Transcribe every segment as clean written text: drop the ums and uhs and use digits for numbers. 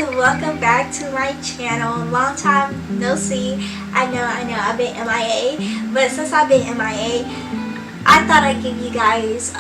welcome back to my channel. Long time no see. I know I've been MIA, but since I've been MIA, I thought I'd give you guys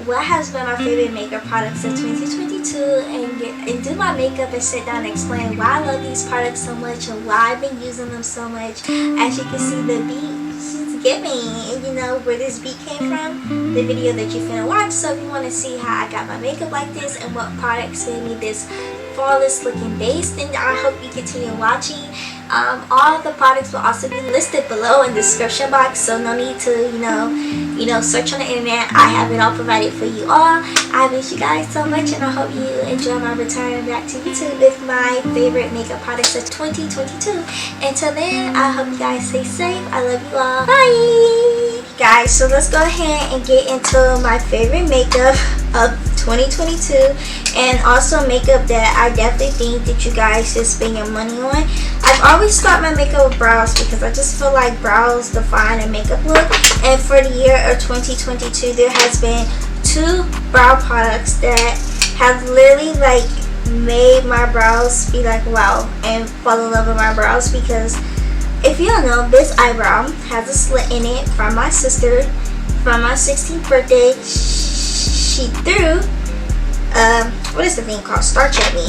what has been my favorite makeup products of 2022 and do my makeup and sit down and explain why I love these products so much and why I've been using them so much. As you can see, the beat she's giving, and you know where this beat came from, the video that you're finna watch. So if you want to see how I got my makeup like this and what products gave me this flawless looking base, then I hope you continue watching. All of the products will also be listed below in the description box, so no need to you know search on the internet. I have it all provided for you all. I miss you guys so much, and I hope you enjoy my return back to YouTube with my favorite makeup products of 2022. Until then, I hope you guys stay safe. I love you all. Bye guys. So let's go ahead and get into my favorite makeup of 2022, and also makeup that I definitely think that you guys should spend your money on. I've always start my makeup with brows because I just feel like brows define a makeup look, and for the year of 2022 there has been 2 brow products that have literally like made my brows be like wow and fall in love with my brows. Because if you don't know, this eyebrow has a slit in it from my sister from my 16th birthday. She threw what is the thing called, starch at me,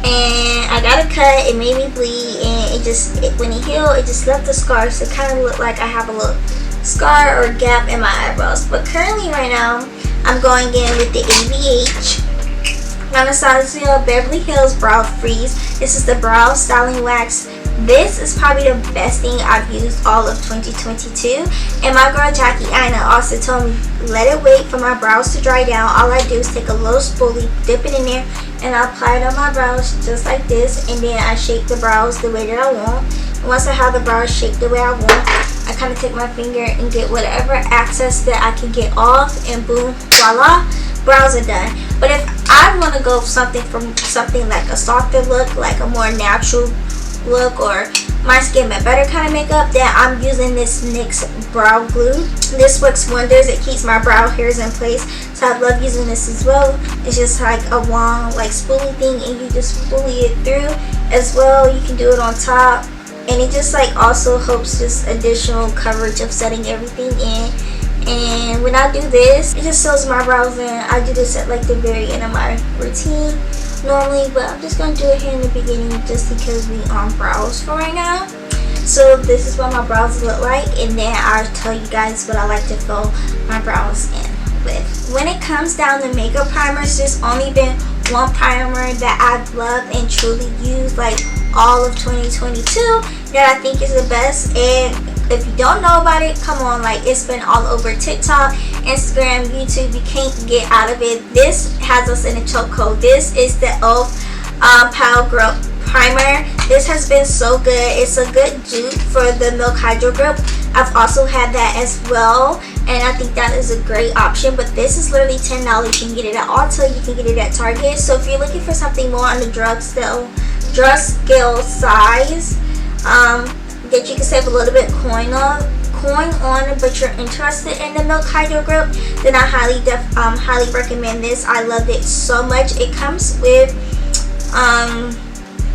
and I got a cut. It made me bleed, and when it healed, it just left a scar, so it kind of looked like I have a little scar or gap in my eyebrows. But currently right now I'm going in with the ABH Anastasia Beverly Hills Brow Freeze. This is the brow styling wax. This is probably the best thing I've used all of 2022, and my girl Aina also told me let it wait for my brows to dry down. All I do is take a little spoolie, dip it in there, and I apply it on my brows just like this, and then I shape the brows the way that I want. And once I have the brows shaped the way I want, I kind of take my finger and get whatever excess that I can get off, and boom, voila, brows are done. But if I want to go something like a softer look, like a more natural look, or my skin but better kind of makeup, then I'm using this NYX brow glue. This works wonders. It keeps my brow hairs in place, so I love using this as well. It's just like a wand like spoolie thing, and you just spoolie it through as well. You can do it on top, and it just like also helps just additional coverage of setting everything in. And when I do this, it just seals my brows in. I do this at like the very end of my routine normally, but I'm just gonna do it here in the beginning just because we on brows for right now. So this is what my brows look like, and then I'll tell you guys what I like to fill my brows in with. When it comes down to makeup primers, there's only been one primer that I've loved and truly used like all of 2022 that I think is the best. And if you don't know about it, come on, like it's been all over TikTok, Instagram, YouTube. You can't get out of it. This has us in a chokehold. This is the e.l.f. Power Grip Primer. This has been so good. It's a good dupe for the Milk Hydro Grip. I've also had that as well, and I think that is a great option. But this is literally $10. You can get it at Ulta. You can get it at Target. So if you're looking for something more on the drug scale size, that you can save a little bit coin on, but you're interested in the Milk Hydro Grip, then I highly recommend this. I loved it so much. It comes with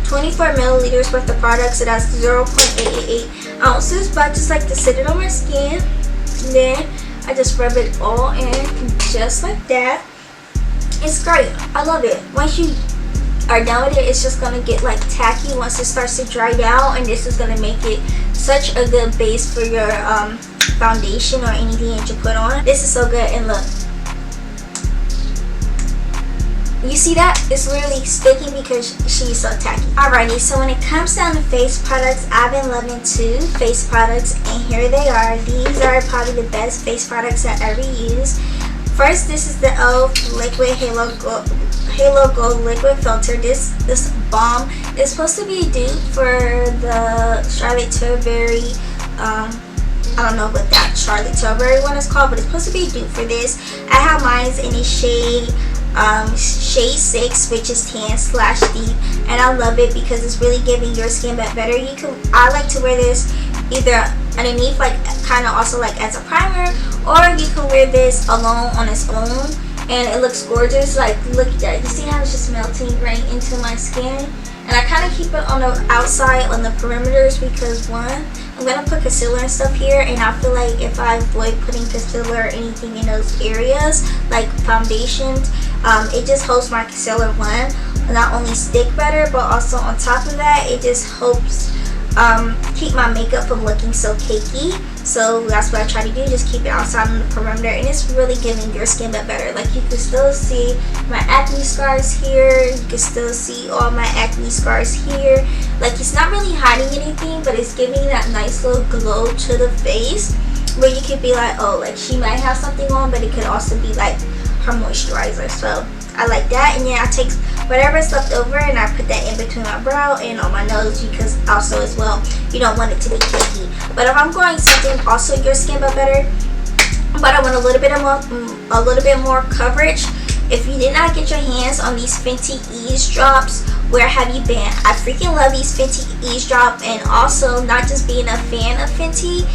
24 milliliters worth of product, so that's 0.888 ounces. But I just like to sit it on my skin, and then I just rub it all in just like that. It's great. I love it. Once you are done with it, it's just gonna get like tacky once it starts to dry down, and this is gonna make it such a good base for your foundation or anything that you put on. This is so good. And look, you see that? It's literally sticky because she's so tacky. Alrighty, so when it comes down to face products, I've been loving 2 face products, and here they are. These are probably the best face products I ever used. First, this is the e.l.f. Liquid Halo Gold Liquid Filter. This balm is supposed to be a dupe for the Charlotte Tilbury. I don't know what that Charlotte Tilbury one is called, but it's supposed to be a dupe for this. I have mine in a shade 6, which is tan/deep, and I love it because it's really giving your skin back better. I like to wear this either underneath, like kind of also like as a primer, or you can wear this alone on its own, and it looks gorgeous. Like look at that, you see how it's just melting right into my skin, And I kind of keep it on the outside, on the perimeters, because one, I'm going to put concealer and stuff here, and I feel like if I avoid putting concealer or anything in those areas, like foundations, it just helps my concealer, one, not only stick better, but also on top of that, it just helps keep my makeup from looking so cakey. So that's what I try to do, just keep it outside on the perimeter, and it's really giving your skin better. Like, you can still see my acne scars here, you can still see all my acne scars here. Like, it's not really hiding anything, but it's giving that nice little glow to the face, where you could be like, oh, like she might have something on, but it could also be like her moisturizer. So I like that. And then I take whatever's left over and I put that in between my brow and on my nose, because also as well, you don't want it to be cakey. But if I'm going something also your skin better, but I want a little bit more coverage, if you did not get your hands on these Fenty Eaze drops, where have you been? I freaking love these Fenty Eaze drop. And also, not just being a fan of Fenty,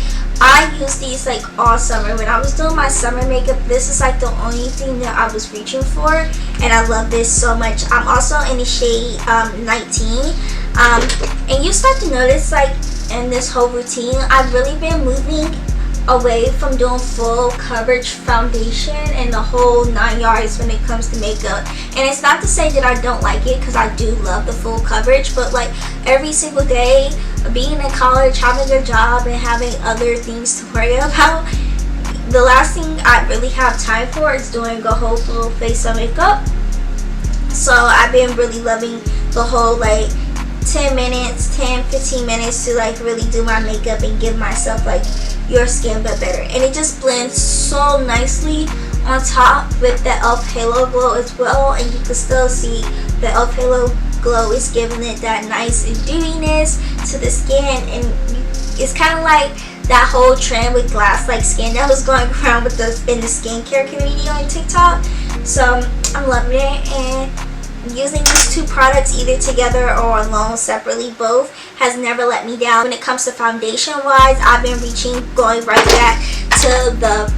I use these like all summer. When I was doing my summer makeup, this is like the only thing that I was reaching for, and I love this so much. I'm also in the shade 19, and you start to notice, like, in this whole routine, I've really been moving away from doing full coverage foundation and the whole 9 yards when it comes to makeup. And it's not to say that I don't like it, because I do love the full coverage, but like every single day, being in college, having a job, and having other things to worry about, the last thing I really have time for is doing a whole full face of makeup. So I've been really loving the whole like 10 minutes, 10-15 minutes to like really do my makeup and give myself like your skin better. And it just blends so nicely on top with the e.l.f. Halo Glow as well. And you can still see the e.l.f. Halo Glow is giving it that nice dewiness to the skin. And it's kind of like that whole trend with glass like skin that was going around with in the skincare community on TikTok. So I'm loving it, and using these two products either together or alone separately, both has never let me down. When it comes to foundation wise, I've been going right back to the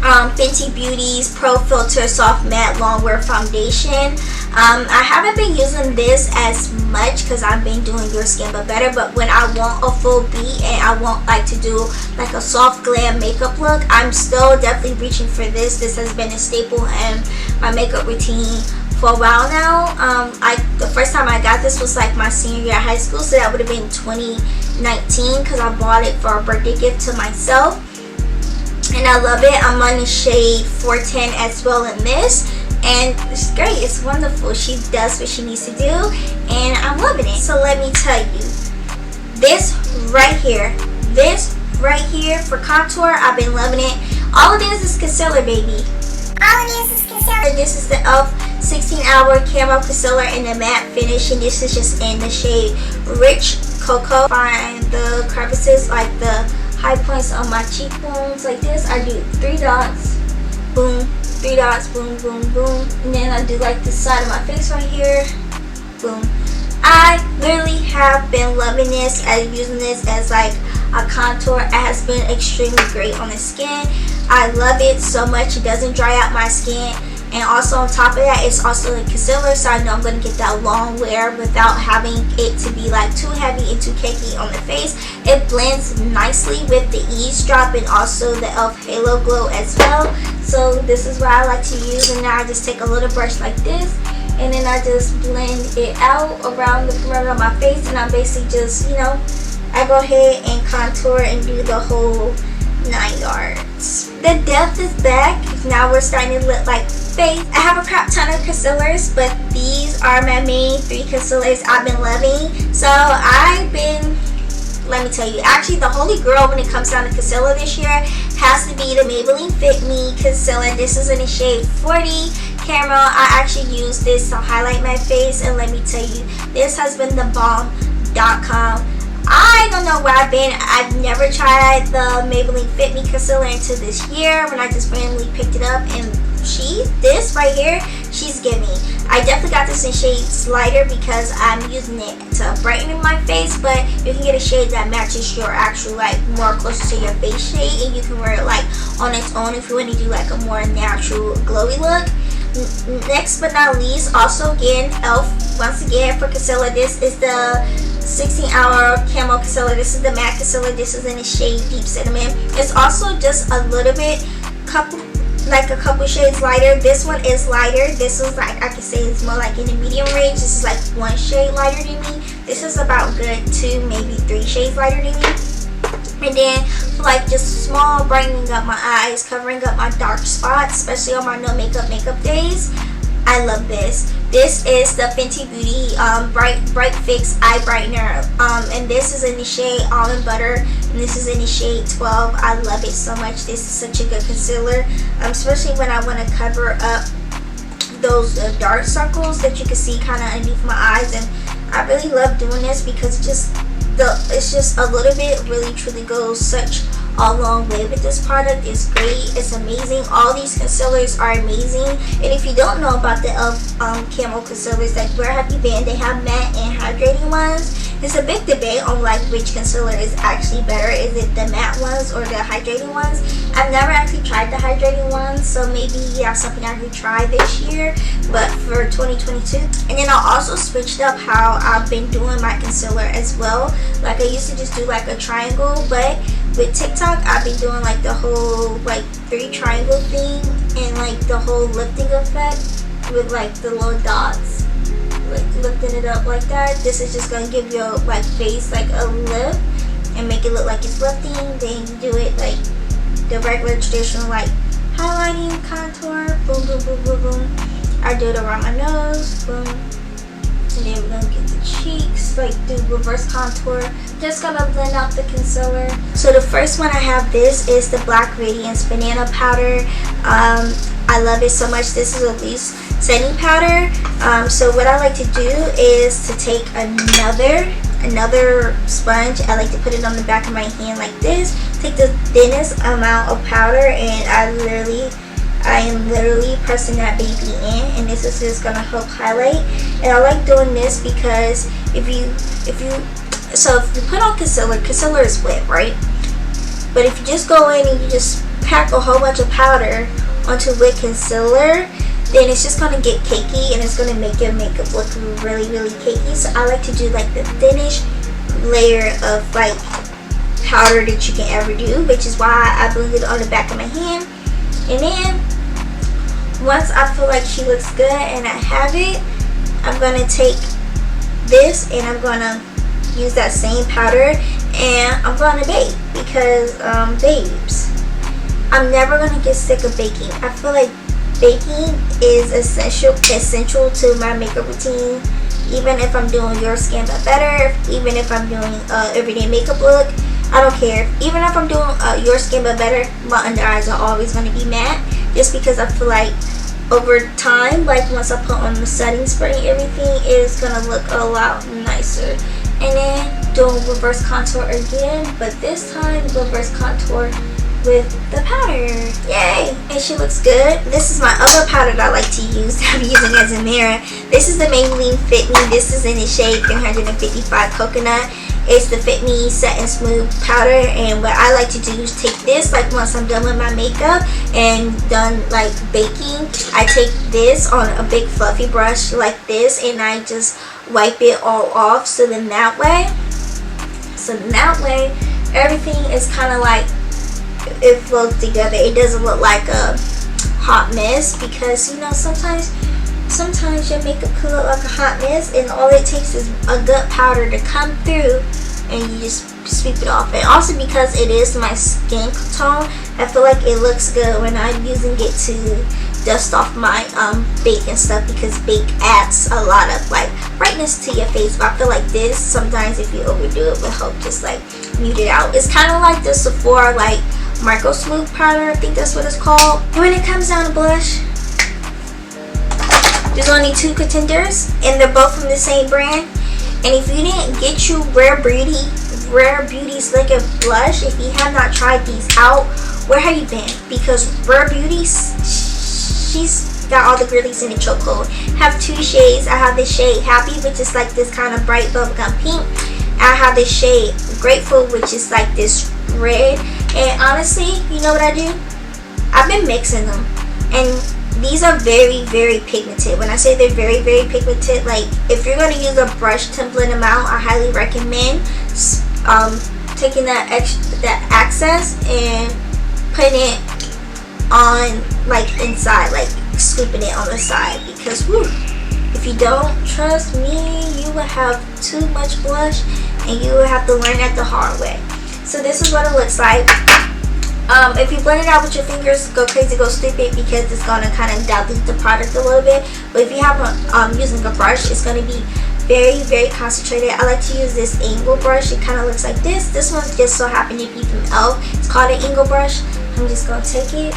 Fenty Beauty's Pro Filter Soft Matte Longwear Foundation. I haven't been using this as much because I've been doing Your Skin But Better, but when I want a full beat and I want like to do like a soft glam makeup look, I'm still definitely reaching for this. This has been a staple in my makeup routine for a while now. The first time I got this was like my senior year of high school, so that would have been 2019, because I bought it for a birthday gift to myself, and I love it. I'm on the shade 410 as well in this, and it's great. It's wonderful. She does what she needs to do, and I'm loving it. So let me tell you, this right here for contour, I've been loving it. All it is concealer, baby. All it is concealer. This is the e.l.f. 16-hour Camo Concealer in the matte finish, and this is just in the shade Rich Cocoa. Find the crevices, like the high points on my cheekbones like this. I do 3 dots, boom, 3 dots, boom, boom, boom, and then I do like the side of my face right here, boom. I literally have been loving this, and using this as like a contour. It has been extremely great on the skin. I love it so much. It doesn't dry out my skin. And also on top of that, it's also a concealer, so I know I'm going to get that long wear without having it to be like too heavy and too cakey on the face. It blends nicely with the Eaze drop and also the e.l.f. Halo Glow as well. So this is what I like to use, and now I just take a little brush like this, and then I just blend it out around the perimeter of my face, and I basically just, you know, I go ahead and contour and do the whole 9 yards. The depth is back. Now we're starting to look like face. I have a crap ton of concealers, but these are my main 3 concealers I've been loving. So I've been, let me tell you, actually the holy grail when it comes down to concealer this year has to be the Maybelline Fit Me Concealer. This is in the shade 40 Caramel. I actually use this to highlight my face, and let me tell you, this has been the bomb.com. I don't know where I've been. I've never tried the Maybelline Fit Me Concealer until this year when I just randomly picked it up, and this right here, she's giving. I definitely got this in shades lighter because I'm using it to brighten my face, but you can get a shade that matches your actual, like, more closer to your face shade, and you can wear it like on its own if you want to do like a more natural glowy look. Next but not least, also again, e.l.f. once again for concealer. This is the 16-hour camo concealer. This is the matte concealer. This is in the shade Deep Cinnamon. It's also just a little bit, a couple shades lighter. This one is lighter. This is like, I can say it's more like in the medium range. This is like 1 shade lighter than me. This is about good 2, maybe 3 shades lighter than me. And then for like just small brightening up my eyes, covering up my dark spots, especially on my no makeup days, I love this. This is the Fenty Beauty Bright Fix Eye Brightener, and this is in the shade Almond Butter, and this is in the shade 12. I love it so much. This is such a good concealer, especially when I want to cover up those dark circles that you can see kind of underneath my eyes. And I really love doing this because it's just a little bit really truly goes such a long way with this product. It's great, it's amazing. All these concealers are amazing. And if you don't know about the e.l.f. Camo concealers, like where have you been? They have matte and hydrating ones. There's a big debate on like which concealer is actually better. Is it the matte ones or the hydrating ones? I've never actually tried the hydrating ones, so maybe that's something I could try this year, but for 2022. And then I also switched up how I've been doing my concealer as well. Like I used to just do like a triangle, but with TikTok I've been doing like the whole like 3 triangle thing and like the whole lifting effect with like the little dots, like lifting it up like that. This is just gonna give your like face like a lift and make it look like it's lifting. Then you do it like the regular traditional like highlighting, contour, boom boom boom boom boom. I do it around my nose, boom, and then we're gonna get the cheeks, like do reverse contour. Just gonna blend out the concealer. So the first one I have, this is the Black Radiance Banana Powder. I love it so much. This is a loose setting powder. So what I like to do is to take another sponge. I like to put it on the back of my hand like this. Take the thinnest amount of powder, and I am literally pressing that baby in, and this is just gonna help highlight. And I like doing this because if you put on concealer is wet, right? But if you just go in and you just pack a whole bunch of powder onto wet concealer, then it's just gonna get cakey and it's gonna make your makeup look really really cakey. So I like to do like the thinnest layer of like powder that you can ever do, which is why I blend it on the back of my hand. And then once I feel like she looks good and I have it, I'm gonna take this and I'm gonna use that same powder and I'm gonna bake because babes, I'm never gonna get sick of baking. I feel like baking is essential to my makeup routine. Even if I'm doing Your Skin But Better, even if I'm doing everyday makeup look, I don't care. Even if I'm doing Your Skin But Better, my under eyes are always going to be matte, just because I feel like over time, like once I put on the setting spray and everything, it's going to look a lot nicer. And then doing reverse contour again, but this time reverse contour with the powder. Yay! And she looks good. This is my other powder that I like to use. I'm using as a mirror. This is the Maybelline Fit Me. This is in the shade 355 Coconut. It's the Fit Me Set and Smooth powder, and what I like to do is take this, like once I'm done with my makeup and done like baking, I take this on a big fluffy brush like this and I just wipe it all off, so then that way everything is kind of like it flows together. It doesn't look like a hot mess, because you know sometimes your makeup can look like a hot mess and all it takes is a good powder to come through and you just sweep it off. And also because it is my skin tone, I feel like it looks good when I'm using it to dust off my bake and stuff, because bake adds a lot of like brightness to your face. But I feel like this, sometimes if you overdo it, will help just like mute it out. It's kind of like the Sephora like Micro Smooth powder, I think that's what it's called. And when it comes down to blush, there's only 2 contenders and they're both from the same brand. And if you didn't get you Rare Beauty's Liquid Blush, if you have not tried these out, where have you been? Because Rare Beauty, she's got all the girlies in the chokehold. Have 2 shades. I have this shade Happy, which is like this kind of bright bubblegum pink. I have this shade Grateful, which is like this red. And honestly, you know what I do? I've been mixing them. And these are very, very pigmented. When I say they're very, very pigmented, like if you're going to use a brush to blend them out, I highly recommend taking that excess and putting it on like inside, like scooping it on the side, because whew, if you don't, trust me, you will have too much blush and you will have to learn that the hard way. So this is what it looks like. If you blend it out with your fingers, go crazy, go stupid, because it's going to kind of dilute the product a little bit. But if you have using a brush, it's going to be very, very concentrated. I like to use this angle brush. It kind of looks like this. This one's just so happened to be from e.l.f. It's called an angle brush. I'm just going to take it,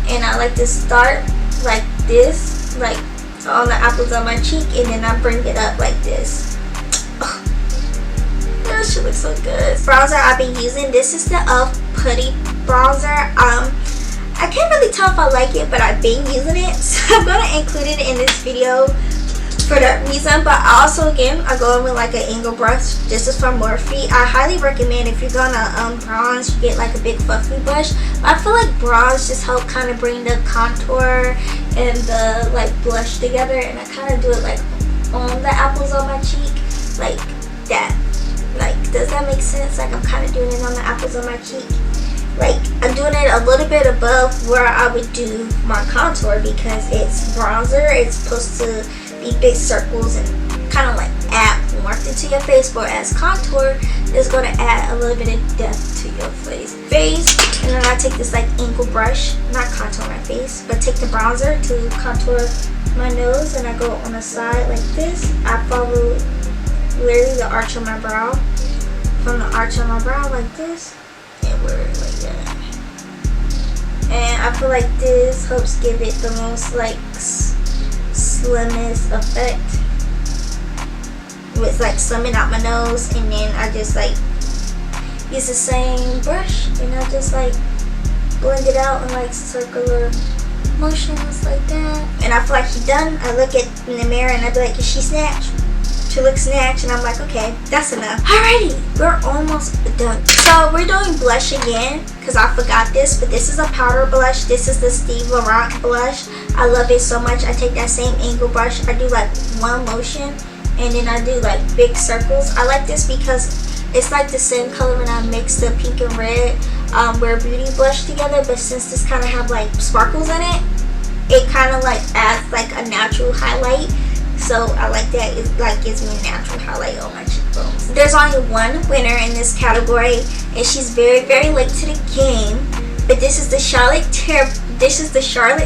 and I like to start like this, like on the apples on my cheek, and then I bring it up like this. That shit looks so good. Bronzer I've been using, this is the e.l.f. Putty bronzer. I can't really tell if I like it, but I've been using it, so I'm gonna include it in this video for that reason. But also, again, I go in with like an angle brush. This is from Morphe. I highly recommend, if you're gonna bronze, you get like a big fluffy brush. But I feel like bronze just help kind of bring the contour and the like blush together, and I kind of do it like on the apples on my cheek, like that. Like, does that make sense? Like, I'm kind of doing it on the apples on my cheek. Like, I'm doing it a little bit above where I would do my contour, because it's bronzer. It's supposed to be big circles and kind of like add warmth into your face, whereas contour is going to add a little bit of depth to your face. And then I take this like angle brush, not contour my face, but take the bronzer to contour my nose, and I go on the side like this. I follow literally the arch of my brow, from the arch of my brow like this, and wear it like that. And I feel like this helps give it the most like slimmest effect, with like slimming out my nose. And then I just like use the same brush, and I just like blend it out in like circular motions like that. And I feel like she's done. I look at in the mirror and I be like, is she snatched? She looks snatched, and I'm like, okay, that's enough. Alrighty, we're almost done. So we're doing blush again, because I forgot this, but this is a powder blush. This is the Laurant blush. I love it so much. I take that same angle brush. I do like one motion, and then I do like big circles. I like this because it's like the same color when I mix the pink and red Wear Beauty blush together, but since this kind of have like sparkles in it, it kind of like adds like a natural highlight. So I like that. It like gives me a natural highlight on my cheekbones. There's only one winner in this category, and she's very, very late to the game. But this is the Charlotte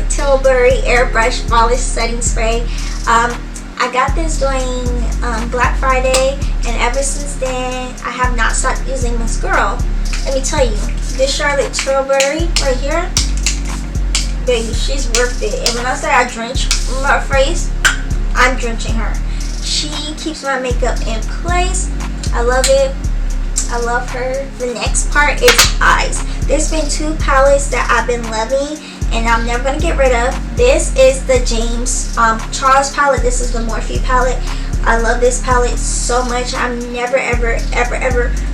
Tilbury Airbrush Polish Setting Spray. I got this during Black Friday, and ever since then I have not stopped using mascara. Let me tell you, this Charlotte Tilbury right here, baby, she's worth it. And when I say I drench my face, I'm drenching her. She keeps my makeup in place. I love it. I love her. The next part is eyes. There's been two palettes that I've been loving, and I'm never gonna get rid of. This is the James Charles palette. This is the Morphe palette. I love this palette so much. I'm never ever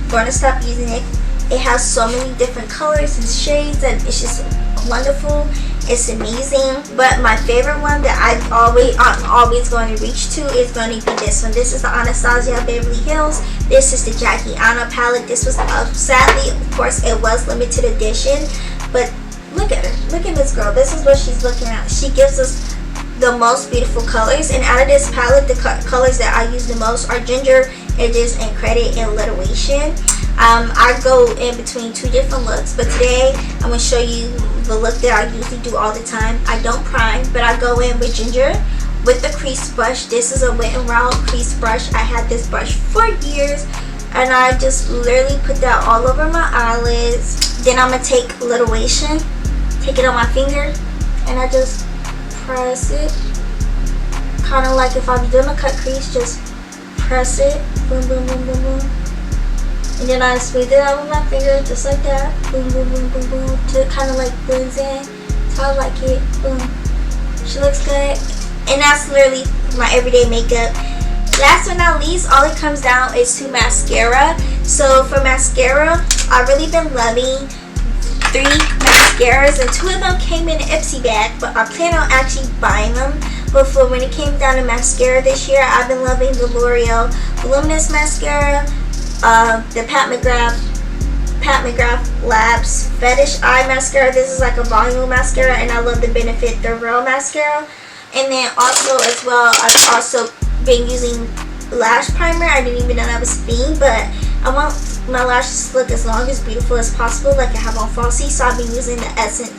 going to stop using it. It has so many different colors and shades, and it's just wonderful. It's amazing. But my favorite one that I'm always going to reach to is going to be this one. This is the Anastasia Beverly Hills. This is the Jackie Aina palette. This was sadly, of course, it was limited edition, but look at her. Look at this girl. This is what she's looking at. She gives us the most beautiful colors, and out of this palette, the colors that I use the most are Ginger, Edges, and Credit, and Alliteration. I go in between two different looks, but today I'm going to show you the look that I usually do all the time. I don't prime, but I go in with Ginger with the crease brush. This is a Wet n Wild crease brush. I had this brush for years, and I just literally put that all over my eyelids. Then I'm going to take Alliteration, take it on my finger, and I just press it. Kind of like if I'm doing a cut crease, just press it. Boom, boom, boom, boom, boom. And then I smooth it out with my finger, just like that. Boom, boom, boom, boom, boom. Till it kind of like blends in. That's how I like it. Boom. She looks good. And that's literally my everyday makeup. Last but not least, all it comes down is to mascara. So for mascara, I've really been loving 3 mascaras, and 2 of them came in an Ipsy bag, but I plan on actually buying them. But for when it came down to mascara this year, I've been loving the L'Oreal Voluminous mascara, the Pat McGrath Labs Fetisheye mascara. This is like a volume mascara, and I love the Benefit Theyre mascara. And then also as well, I've also been using lash primer. I didn't even know that was a thing, but I want my lashes to look as long as beautiful as possible, like I have on Falsies. So I've been using the Essence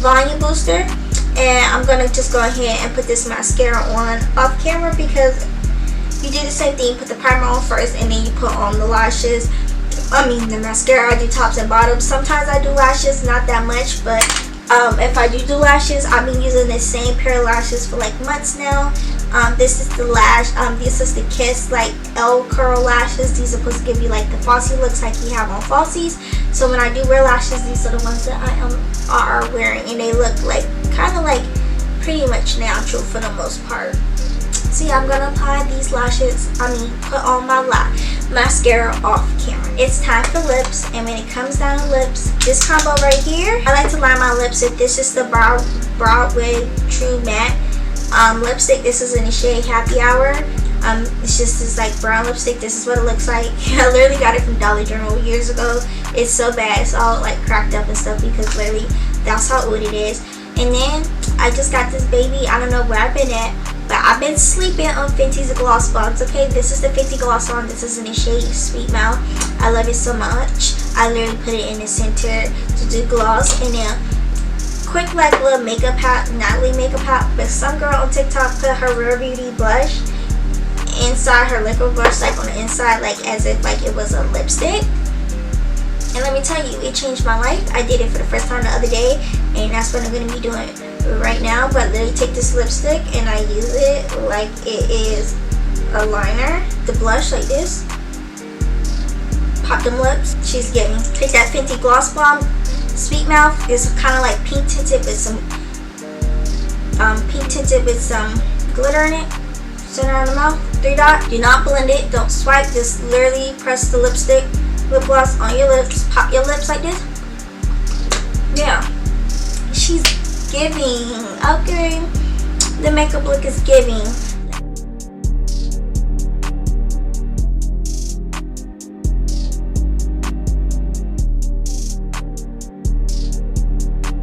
Volume Booster, and I'm gonna just go ahead and put this mascara on off camera, because you do the same thing. Put the primer on first, and then you put on the lashes. I mean the mascara. I do tops and bottoms. Sometimes I do lashes, not that much, but if I do lashes, I've been using the same pair of lashes for like months now. This is the lash, this is the Kiss like L curl lashes. These are supposed to give you like the Falsie looks like you have on Falsies. So when I do wear lashes, these are the ones that I are wearing, and they look like kind of like pretty much natural for the most part. So yeah, I'm gonna apply these lashes, put on my mascara off camera. It's time for lips, and when it comes down to lips, this combo right here, I like to line my lips with. This is the Broadway True Matte lipstick. This is in the shade Happy Hour. It's just this like brown lipstick. This is what it looks like. I literally got it from Dollar General years ago. It's so bad. It's all like cracked up and stuff, because literally that's how old it is. And then I just got this baby. I don't know where I've been at, but I've been sleeping on Fenty's gloss bombs. Okay, this is the Fenty gloss bomb. This is in the shade Sweet Mouth. I love it so much. I literally put it in the center to do gloss, and then quick like little makeup hat, not really makeup hat, but some girl on TikTok put her Rare Beauty blush inside her liquid blush, like on the inside, like as if like it was a lipstick. And let me tell you, it changed my life. I did it for the first time the other day, and that's what I'm going to be doing right now. But literally take this lipstick and I use it like it is a liner, the blush like this. Pop them lips. She's giving. Take that Fenty Gloss Bomb. Sweet Mouth is kind of like pink tinted with some glitter in it. Center on the mouth. 3 dot. Do not blend it. Don't swipe. Just literally press the lipstick, lip gloss on your lips. Pop your lips like this. Yeah. She's giving. Okay. The makeup look is giving.